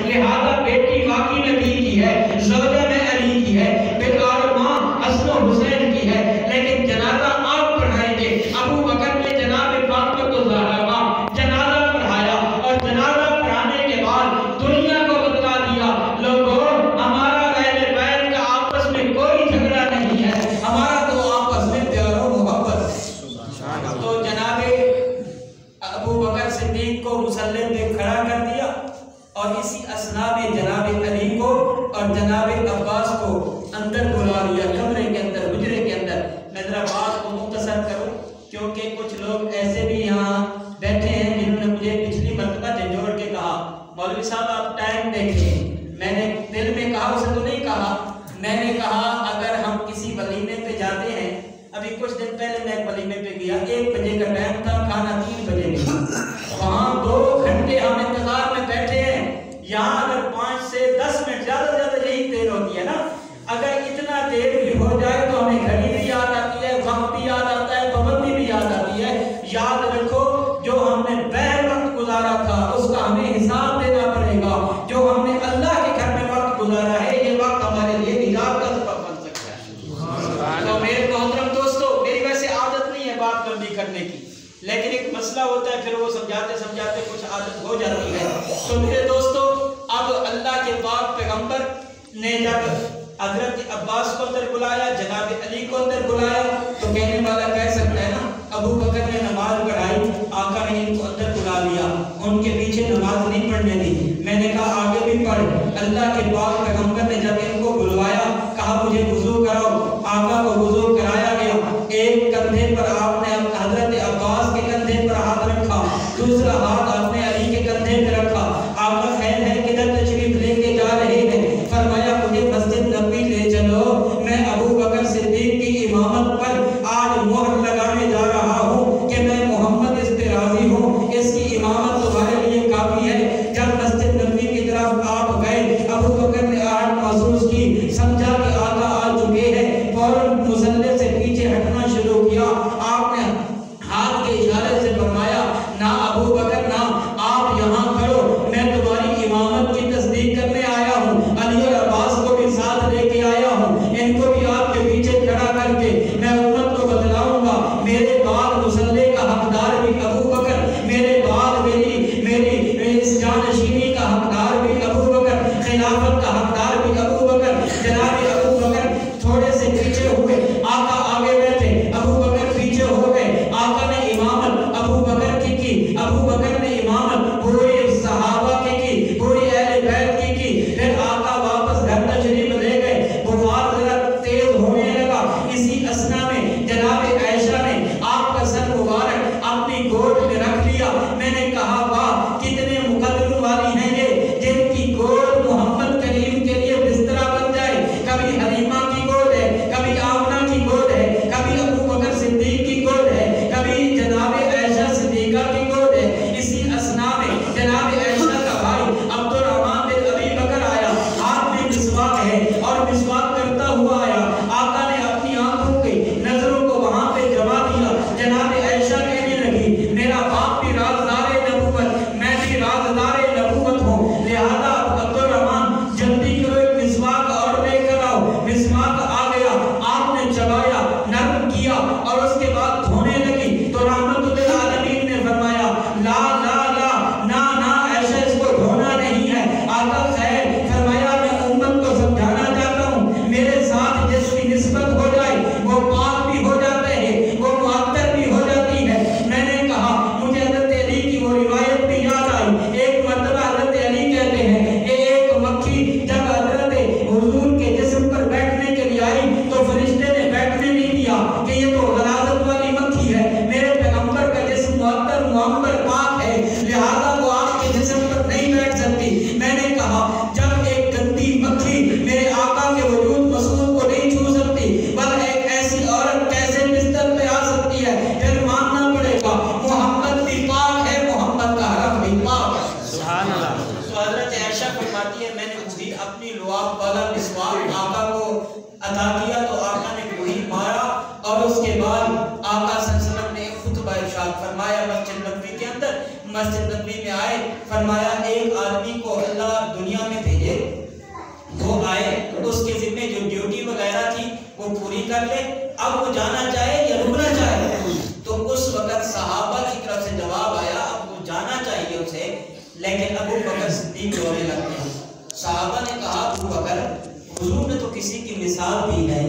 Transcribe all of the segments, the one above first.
لہذا بیٹی واقعی نبی کی ہے، زوجہ میں علی کی ہے، پھر اور ماں حسن و حسین کی ہے، لیکن جنازہ آپ پڑھائیں گے۔ ابو بکر نے جناب فاطمہ الزہرا کا جنازہ پڑھایا اور جنازہ پڑھانے کے بعد دنیا کو بتلا دیا، لوگوں ہمارا اہل بیت کا آپس میں کوئی جھگڑا نہیں ہے، ہمارا تو آپس میں پیار و محبت ہے۔ تو جناب ابو بکر صدیق کو مصلی پہ کھڑا کر دیا اور اسی اثناء میں جناب علی کو اور جناب عباس کو اندر بلا لیا، کمرے کے اندر، حجرے کے اندر۔ میں ذرا بات کو مختصر کروں کیونکہ کچھ لوگ ایسے بھی یہاں بیٹھے ہیں جنہوں نے مجھے پچھلی مرتبہ جھنجھوڑ کے کہا مولوی صاحب آپ ٹائم دیکھیں۔ میں نے دل میں کہا، اسے تو نہیں کہا، میں نے کہا اگر ہم کسی ولیمے پہ جاتے ہیں، ابھی کچھ دن پہلے میں ایک ولیمے پہ گیا، 1 بجے کا ٹائم تھا، کھانا 3 بجے ملا، وہاں 2 گھنٹے ہم انتظار میں بیٹھے ہیں۔ یہاں اگر 5 سے 10 منٹ زیادہ زیادہ یہی دیر ہوتی ہے نا، اگر اتنا دیر بھی ہو جائے تو ہمیں گھڑی بھی یاد آتی ہے، وقت بھی یاد آتا ہے، پابندی بھی یاد آتی ہے۔ یاد رکھو جو ہم نے بغیر وقت گزارا تھا اس کا ہمیں حساب دینا پڑے گا، جو ہم نے اللہ کے گھر میں وقت گزارا ہے یہ وقت ہمارے لیے نجات کا سبب بن سکتا ہے۔ تو میرے محترم دوستو، میری ویسے عادت نہیں ہے بات لمبی کرنے کی، لیکن ایک مسئلہ ہوتا ہے پھر وہ سمجھاتے سمجھاتے کچھ عادت ہو جاتی ہے۔ تو میرے دوستو، اب اللہ کے پاک پیغمبر نے جب حضرت عباس کو اندر بلایا، جناب علی کو اندر بلایا، تو کہنے والا کہہ سکتا ہے نا ابو بکر نے نماز پڑھائی، آقا نے ان کو اندر بلا لیا، ان کے پیچھے نماز نہیں پڑھنے دی۔ میں نے کہا آگے بھی پڑھ۔ اللہ کے پاک پیغمبر نے جب ان کو بلوایا، کہا مجھے وضو کراؤ، آقا کو وضو کرایا گیا۔ ایک کندھے پر آپ نے حضرت عباس کے کندھے پر ہاتھ رکھا، دوسرا ہاتھ آپ نے علی کے کندھے پہ رکھا۔ آقا خیر ہے کدھر تشریف لے کے جا رہے ہیں؟ فرمایا مجھے مسجد نبوی لے چلو، میں ابو بکر صدیق کی امامت پر آج مہر لگانے جا رہا ہوں کہ میں محمد اس پہ راضی ہوں، اس کی امامت تمہارے لیے کافی ہے۔ جب مسجد نبوی کی طرف آپ گئے، ابو بکر نے آہٹ محسوس کی، سمجھا کہ آقا آ چکے ہیں، فوراً مصلی سے پیچھے ہٹنا شروع کیا۔ آپ نے ہاتھ کے اشارے سے فرمایا نہ ابو بکر نہ، آپ یہاں کھڑو، میں تمہاری امامت کی تصدیق کرنے آیا ہوں، علی اور عباس کو بھی ساتھ لے کے آیا ہوں، ان کو بھی آپ کے پیچھے کھڑا کر کے میں امت کو بتلاؤں گا میرے بعد مصلی کا حقدار بھی ابو بکر، میرے بعد میری اس جانشینی کا حقدار بھی ابو بکر، خلافت کا حقدار بھی ابو بکر۔ جناب ابو بکر تھوڑے سے پیچھے ہوئے، آقا آگے بیٹھے، ابو بکر پیچھے ہو گئے۔ آقا نے امامت ابو بکر کی، ابو بکر نے امامت پورے صحابہ کی، پوری اہل بیت کی۔ پھر آقا واپس گھر تشریف لے گئے، بخار ذرا تیز ہونے لگا۔ اسی اثنا میں جناب عائشہ نے آپ کا سر مبارک اپنی گود میں رکھ لیا۔ میں نے کہا واہ کتنے مقدر والی ہیں یہ، جن کی گود محمد کریم کے لیے بسترا بن جائے۔ کبھی حلیمہ کی گود ہے، کبھی آمنہ کی گود ہے، کبھی ابو بکر صدیق کی گود ہے، کبھی جناب عائشہ صدیقہ کی گود ہے۔ اسی اثنا میں جناب عائشہ کا بھائی عبد الرحمن بن ابی بکر آیا، ہاتھ میں مسواک ہے اور مسواک کرتا ہوا آیا۔ آقا نے اپنی آنکھوں کی نظروں کو وہاں پہ جما دیا۔ جناب عائشہ کہنے لگی میرا باپ بھی رازدار نبوت، میں بھی رازدار نبوت ہوں، لہذا عبد الرحمن جلدی کرو ایک مسواک اور لے کر آؤ۔ مسواک آ گیا، آپ نے چبایا، نرم کیا اور اس کے بعد دھونے لگی تو رحمت للعالمین نے فرمایا لا لا لا نا نا عائشہ اس کو دھونا نہیں ہے۔ آقا خیر فرمایا میں امت کو سمجھانا چاہتا ہوں، میرے ساتھ جس کی نسبت ہو جائے وہ پاک بھی ہو جاتے ہیں، وہ معطر بھی ہو جاتی ہے۔ میں نے کہا مجھے حضرت علی کی وہ روایت بھی یاد آئی، ایک مرتبہ حضرت علی کہتے ہیں کہ ایک مکھی جب حضرت حضور کے جسم پر بیٹھنے کے لیے آئی تو فرشتے نے بیٹھنے نہیں دیا کہ یہ تو غلاظت والی مکھی ہے، میرے پیغمبر کا جسم معطر معمر پاک ہے، لہذا وہ آپ کے جسم پر نہیں بیٹھ سکتی۔ میں نے کہا جب ایک گندی مکھی میرے آقا کے وجود مسعود کو نہیں چھو سکتی، بل ایک ایسی عورت کیسے بستر پہ آ سکتی ہے؟ پھر ماننا پڑے گا محمد بھی پاک ہے، محمد کا حرم بھی پاک ہے۔ سبحان اللہ۔ تو حضرت عائشہ فرماتی ہے میں نے وہی اپنی لعاب والا مسواک آقا کو عطا کیا تو آقا نے وہی مارا، اور اس کے بعد آقا صلی اللہ علیہ وسلم نے ایک خطبہ ارشاد فرمایا مسجد نبوی کے اندر۔ مسجد نبوی میں آئے، فرمایا ایک آدمی کو اللہ دنیا کر لے، اب وہ جانا چاہے یا رکنا چاہے؟ تو اس وقت صحابہ کی طرف سے جواب آیا اب وہ جانا چاہیے اسے، لیکن ابو بکر صدیق رونے لگتے ہیں۔ صحابہ نے کہا ابو بکر حضور نے تو کسی کی مثال دی ہے،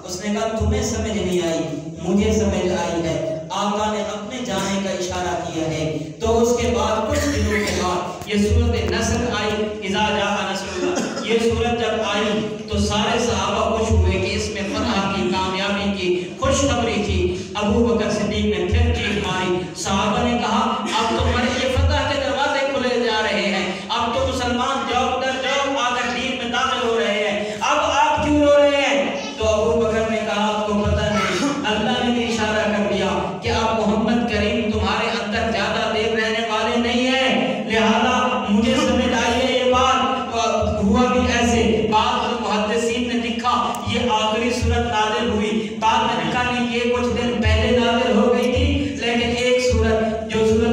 اس نے کہا تمہیں سمجھ نہیں آئی، مجھے سمجھ آئی ہے، آقا نے اپنے جانے کا اشارہ کیا ہے۔ تو اس کے بعد کچھ دنوں کے بعد یہ صورت نصر آئی، اذا جاء نصر اللہ، یہ صورت جب آئی تو سارے صحابہ خوش ہوئے کہ اس میں فتح کی، کامیابی کی خوشخبری تھی۔ ابو بکر صدیق نے پھر چیخ ماری، صحابہ نے کہا اب تو ہمارے یہ فتح کے دروازے کھلے جا رہے ہیں، اب تو مسلمان جوب در جوب آ کر دین میں داخل ہو رہے ہیں، اب آپ کیوں رو رہے ہیں؟ تو ابو بکر نے کہا آپ کو پتہ نہیں، اللہ نے بھی اشارہ کر دیا کہ آپ محمد کریم تمہارے اندر زیادہ دیر رہنے والے نہیں ہیں، لہذا مجھے سمجھ آئیے یہ بات ہوا بھی ایسے۔ بعض محدثین نے لکھا یہ آخری صورت نازل ہوئی، بعد میں لکھا نہیں یہ کچھ دن پہلے نازل ہو گئی تھی، لیکن ایک صورت جو صورت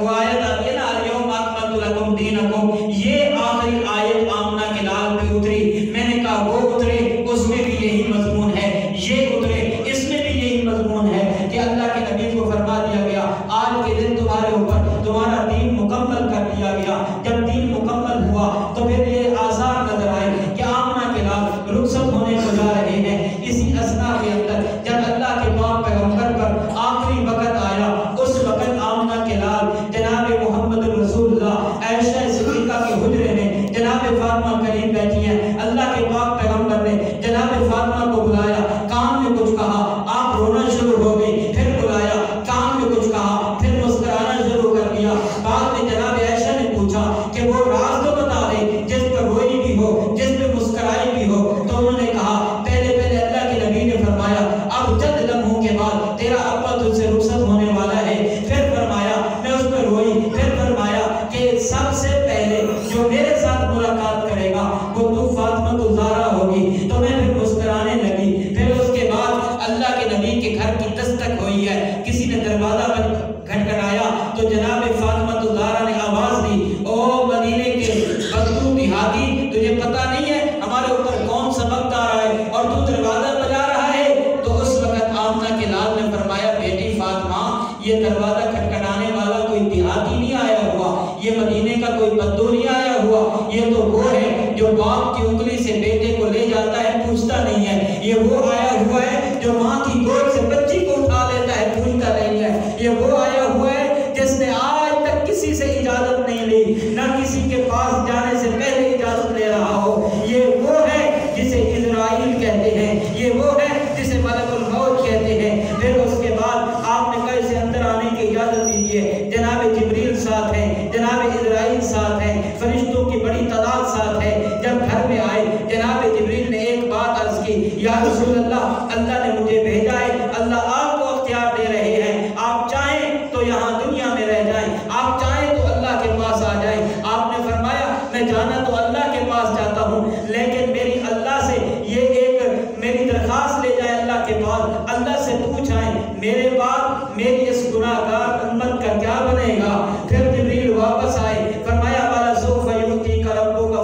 وہ آیت آتی ہے نا الیوم اکملت لکم دینکم، یہ آخری آیت آمنہ کے لال پہ اتری۔ میں نے کہا وہ اترے اس میں بھی یہی مضمون ہے، یہ اترے اس میں بھی یہی مضمون ہے کہ اللہ کے نبی کو فرما دیا گیا آج کے دن تمہارے اوپر تمہارا دین مکمل کر دیا گیا۔ جب دین مکمل ہوا تو پھر یہ آثار نظر آئے کہ آمنہ کے لال رخصت ہونے کو جا رہے ہیں۔ اسی اثنا کے اندر جب اللہ کے پاک پیغمبر پر آخری وقت آیا، اس وقت آمنہ کے لال جناب محمد رسول اللہ عائشہ صدیقہ کے حجرے میں جناب فاطمہ قریب بیٹھی ہیں، اللہ کے پاک پیغمبر نے جناب فاطمہ کو بلایا، کان میں کچھ کہا، آپ رونا شروع ہو گئی، پھر بلایا، کان میں کچھ کہا، پھر مسکرانا شروع کر دیا۔ بعد میں جناب عائشہ نے پوچھا کہ وہ راز تو بتا دے جس پر روئی بھی ہو، جس پہ مسکرائی بھی ہو، تو انہوں نے کہا پہلے اللہ کے نبی نے فرمایا اب چند لمحوں کے بعد تیرا ابا تجھ سے رخصت ہونے والا ہے، پھر فرمایا میں اس پہ روئی، پھر فرمایا کہ سب سے پہلے جو میرے ساتھ ملاقات کرے گا وہ تو فاطمہ تو زہرا ہوگی، تو میں پھر مسکرانے لگی۔ پھر اس کے بعد اللہ کے نبی کے گھر کی دستک ہوئی ہے، کسی نے دروازہ کھٹکھٹایا تو جناب فاطمہ تو زہرا نے آواز دی، او مدینے کے بدو دیہاتی تجھے پتہ نہیں ہے ہمارے اوپر کون سبق دار ہے اور تو دروازہ بجا رہا ہے؟ تو اس وقت آمنہ کے لال نے فرمایا بیٹی فاطمہ یہ دروازہ کھٹکھٹانے والا کوئی دیہاتی نہیں آیا ہوا، یہ مدینے کا کوئی بدو نہیں آیا ہوا، یہ تو وہ ہے جو باپ کی انگلی سے بیٹے کو لے جاتا ہے پوچھتا نہیں ہے، یہ وہ آیا ہوا ہے جو ماں کی گود سے بچی کو اٹھا لیتا ہے پوچھتا نہیں ہے، یہ وہ آیا ہوا ہے جس نے آج تک کسی سے اجازت نہیں لی، نہ کسی کے پاس جانے سے پہلے اجازت لے رہا ہو، یہ وہ ہے جسے اسرائیل کہتے ہیں، یہ وہ ہے جسے ملک الموت کہتے ہیں۔ پھر اس کے بعد آپ نے کہا اسے اندر آنے کی اجازت دیجیے، جناب جبریل ساتھ ہیں، جناب اسرائیل ساتھ ہیں، فرشتوں کی بڑی تعداد ساتھ ہے۔ جب گھر میں آئے جناب جبریل نے ایک بات عرض کی، یا رسول اللہ اللہ نے مجھے بھیجا ہے، اللہ آپ کو اختیار دے رہے ہیں، آپ چاہیں تو یہاں دنیا میں رہ جائیں، آپ چاہیں تو اللہ کے پاس آ جائیں۔ آپ نے فرمایا میں جانا تو اللہ کے پاس جاتا ہوں، لیکن میری اللہ سے یہ ایک میری درخواست لے جائے اللہ کے پاس، اللہ سے پوچھائیں میرے بعد میری اس گناہ گار امت کا کیا بنے گا۔ پھر جبریل واپس آئے، فرمایا والا سوف یعطیک ربک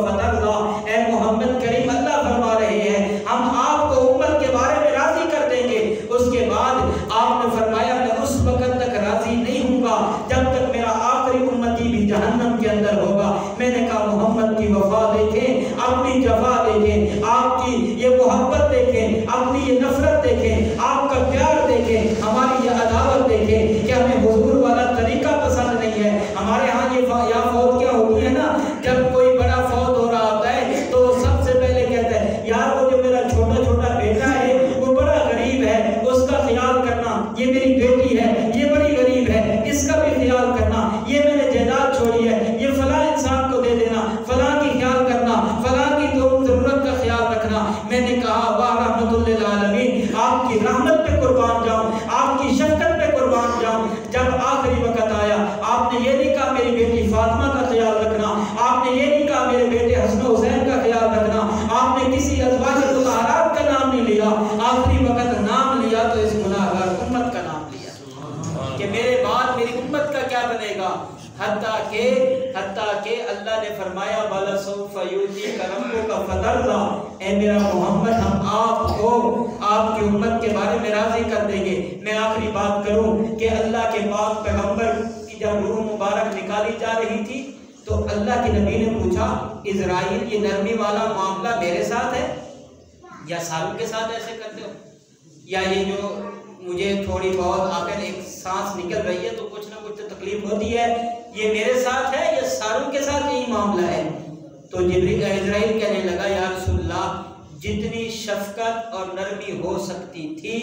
فرمایا بالا سوف یؤتی کرمو کا فترضا، اے میرا محمد ہم آپ کو آپ کی امت کے بارے میں راضی کر دیں گے۔ میں آخری بات کروں کہ اللہ کے پاک پیغمبر کی جب روح مبارک نکالی جا رہی تھی تو اللہ کے نبی نے پوچھا اسرائیل یہ نرمی والا معاملہ میرے ساتھ ہے یا ساروں کے ساتھ ایسے کرتے ہو، یا یہ جو مجھے تھوڑی بہت آخر ایک سانس نکل رہی ہے تو کچھ نہ کچھ تو تکلیف ہوتی ہے، یہ میرے ساتھ ہے یا ساروں کے ساتھ یہی معاملہ ہے؟ تو اسرائیل کہنے لگا یا رسول اللہ جتنی شفقت اور نرمی ہو سکتی تھی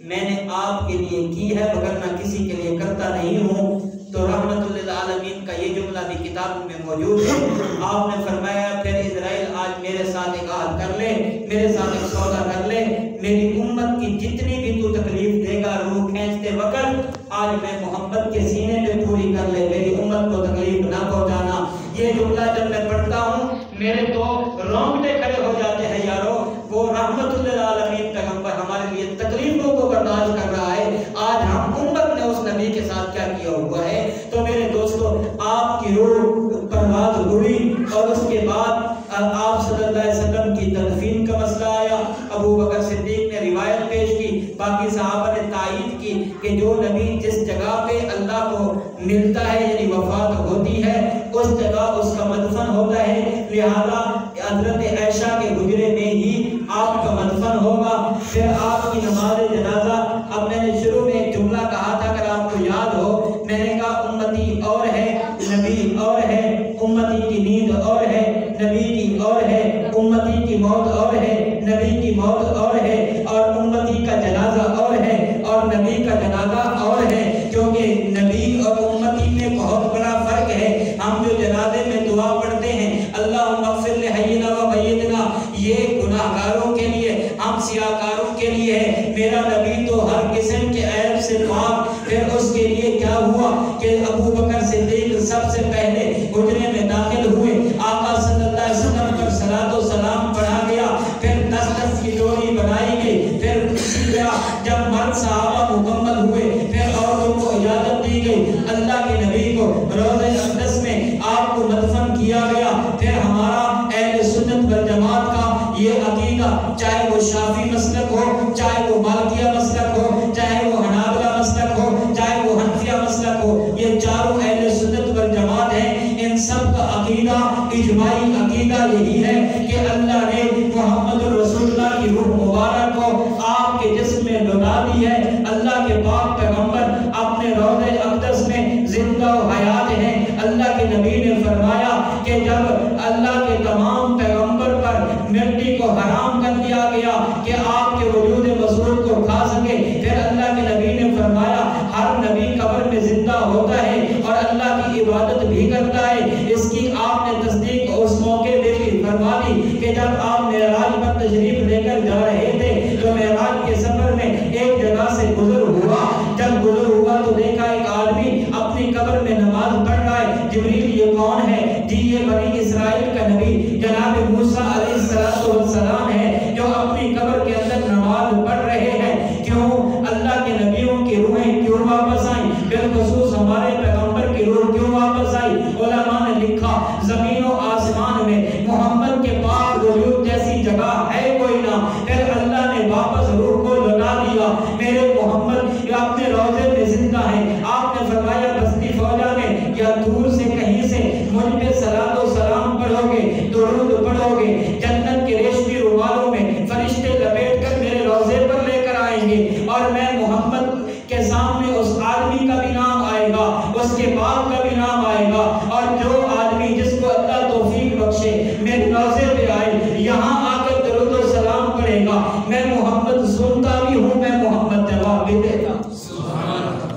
میں نے آپ کے لیے کی ہے، مگر میں کسی کے لیے کرتا نہیں ہوں۔ تو رحمت للعالمین کا یہ جملہ بھی کتاب میں موجود ہے۔ آپ نے فرمایا پھر اسرائیل آج میرے ساتھ ایک عہد کر لے، میرے ساتھ ایک سودا کر لے، میری امت کی جتنی بھی تو تکلیف دے گا روح کھینچتے وقت آج میں محمد کے سینے پہ پوری کر لے، میری امت کو تکلیف نہ پہنچانا۔ یہ جملہ جب میں پڑھتا ہوں میرے تو رونگٹے کھڑے ہو جاتے ہیں یارو، وہ رحمت للعالمین پیغمبر ہمارے لیے تکلیفوں کو برداشت کر رہا ہے، آج ہم امت نے اس نبی کے ساتھ کیا کیا ہوا ہے۔ تو میرے دوستو آپ کی روح پرواز ہوئی اور اس کے بعد آپ صلی اللہ علیہ وسلم کی تدفین کا مسئلہ آیا، ابو بکر صدیق نے روایت پیش کی، باقی صحابہ نے تائید کی کہ جو نبی جس جگہ پہ اللہ کو ملتا ہے یعنی وفات ہوتی ہے اس جگہ اس کا مدفن ہوتا ہے، لہذا حضرت عائشہ کے حجرے میں ہی آپ کا مدفن ہوگا۔ پھر آپ کی نماز جنازہ، اب میں نے شروع میں ایک جملہ کہا تھا اگر آپ کو یاد ہو، میں نے کہا امتی اور ہے نبی اور ہے، امتی کی نیند اور ہے نبی کی اور ہے، امتی کی موت اور ہے نبی کی موت اور ہے، اور امتی کا جنازہ اور ہے اور نبی کا جنازہ اور ہے، کیونکہ نبی اور امتی میں بہت بڑا فرق ہے۔ ہم جو جنازے میں دعا پڑھتے ہیں اللہم اغفر لحینا و میتنا، یہ گناہگاروں کے لیے، ہم سیاہکاروں کے لیے ہے، میرا نبی تو ہر قسم کے عیب سے پاک۔ پھر اس کے لیے کیا ہوا کہ ابو بکر صدیق سب سے پہلے حجرے میں داخل ہوئے، آقا صلی اللہ علیہ وسلم پر صلاۃ و سلام پڑھا گیا، پھر 10 کی ڈوری بنائی گئی، پھر اسی طرح جب مرد صحابہ مکمل ہوئے پھر عورتوں کو اجازت دی گئی، اللہ کے نبی کو روضہ اقدس میں آپ کو مدفن کیا گیا۔ پھر ہمارا اہل سنت والجماعت کا یہ عقیدہ، چاہے وہ شافعی مسلک ہو، چاہے وہ مالکیہ مسلک ہو، چاہے وہ حنابلہ مسلک ہو، چاہے وہ حنفیہ مسلک ہو، یہ چاروں اہل سنت والجماعت ہیں، ان سب کا عقیدہ اجماعی عقیدہ یہی ہے کہ اللہ نے محمد رسول اللہ کی روح مبارک کو آپ کے جسم میں لوٹا دی ہے۔ اللہ کے پاک پیغمبر اپنے روضہ اقدس میں زندہ و حیات ہیں۔ اللہ کے نبی نے فرمایا کہ جب اللہ کے تمام پیغمبر پر مٹی کو حرام کر دیا گیا کہ آپ کے وجود مذکور کو کھا سکے، پھر اللہ کے نبی نے فرمایا ہر نبی قبر میں زندہ ہوتا ہے اور اللہ کی عبادت بھی کرتا ہے۔ اس کی آپ نے تصدیق اس موقع پہ بھی فرما دی کہ جب آپ معراج پر تشریف لے کر جا رہے تھے تو معراج کے سفر میں ایک جگہ سے گزر ہوا، جب گزر ہوا تو دیکھا ایک آدمی اپنی قبر میں نماز پڑھ رہا ہے۔ جبریل یہ کون ہے؟ جی یہ بنی اسرائیل کا نبی جناب موسیٰ علیہ السلام ہے جو اپنی قبر کے اندر نماز پڑھ رہے ہیں۔ کیوں اللہ کے نبیوں کی روحیں کیوں واپس آئیں؟ بالخصوص ہمارے پیغمبر کی روح کیوں واپس آئی؟ علماء نے لکھا زمین و آسمان میں محمد کے پاک وجود جیسی جگہ ہے کوئی نہ، پھر اللہ نے واپس روح کو لوٹا دیا۔ میرے محمد اپنے روضے میں زندہ ہیں۔ آپ نے فرمایا بستی فوجا میں یا دور سے کہیں سے مجھ پہ صلاۃ و سلام پڑھو گے، درود پڑھو گے، جنت کے ریشمی رومالوں میں فرشتے لپیٹ کر میرے روضے پر لے کر آئیں گے، اور میں محمد کے سامنے اس آدمی کا بھی نام آئے گا، اس کے باپ کا بھی نام آئے گا، اور جو آدمی جس کو اللہ توفیق بخشے میرے روضے پہ آئے یہاں آ کر درود و سلام پڑھے گا، میں محمد سنتا بھی ہوں، میں محمد جواب بھی دیتا ہوں۔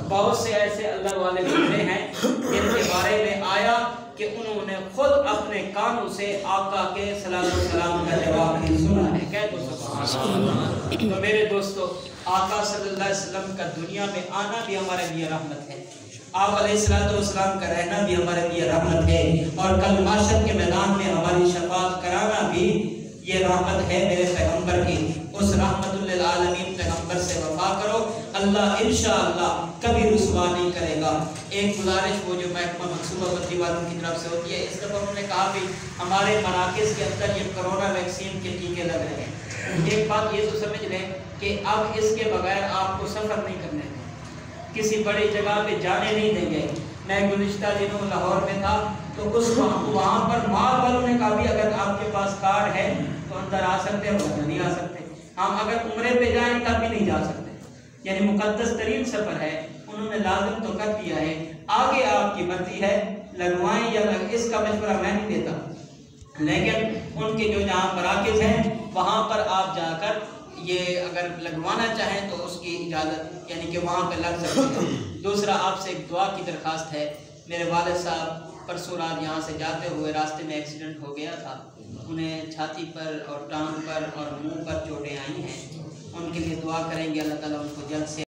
بہت سے ایسے اللہ والے بندے ہیں جن کے بارے میں آیا کہ انہوں نے خود اپنے کانوں سے آقا کے صلاۃ و سلام کا جواب بھی سنا ہے۔ کہہ دو سبحان اللہ۔ تو میرے دوستو آقا صلی اللہ علیہ وسلم کا دنیا میں آنا بھی ہمارے لیے رحمت ہے، آپ علیہ السلام کا رہنا بھی ہمارے لیے رحمت ہے، اور کل معاشر کے میدان میں ہماری شفاعت کرانا بھی یہ رحمت ہے میرے پیغمبر کی۔ اس رحمت للعالمین پیغمبر سے وفا کرو، اللہ انشاءاللہ کبھی رسوا نہیں کرے گا۔ ایک گزارش وہ جو محکمہ منصور منصوبہ بندی والوں کی طرف سے ہوتی ہے۔ اس دفعہ انہوں نے کہا بھی ہمارے مراکز کے اندر یہ کرونا ویکسین کے ٹیکے لگ رہے ہیں۔ ایک بات یہ تو سمجھ لیں کہ اب اس کے بغیر آپ کو سفر نہیں کرنے دیں، کسی بڑی جگہ پہ جانے نہیں دیں گے۔ میں گزشتہ دنوں لاہور میں تھا تو وہاں پر مال والوں نے کہا بھی اگر آپ کے پاس کارڈ ہے تو اندر آ سکتے ہیں، ورنہ نہیں آ سکتے۔ ہم اگر عمرے پہ جائیں تب بھی نہیں جا سکتے، یعنی مقدس ترین سفر ہے، انہوں نے لازم تو کر دیا ہے۔ آگے آپ کی مرضی ہے، لگوائیں یا اس کا مشورہ میں نہیں دیتا، لیکن ان کے جو جہاں مراکز ہیں وہاں پر آپ جا کر یہ اگر لگوانا چاہیں تو اس کی اجازت یعنی کہ وہاں پہ لگ سکتے ہیں۔ دوسرا آپ سے ایک دعا کی درخواست ہے، میرے والد صاحب پرسوں رات یہاں سے جاتے ہوئے راستے میں ایکسیڈنٹ ہو گیا تھا، انہیں چھاتی پر اور ٹانگ پر اور منہ پر چوٹیں آئی ہیں، ان کے لیے دعا کریں گے اللہ تعالیٰ ان کو جلد سے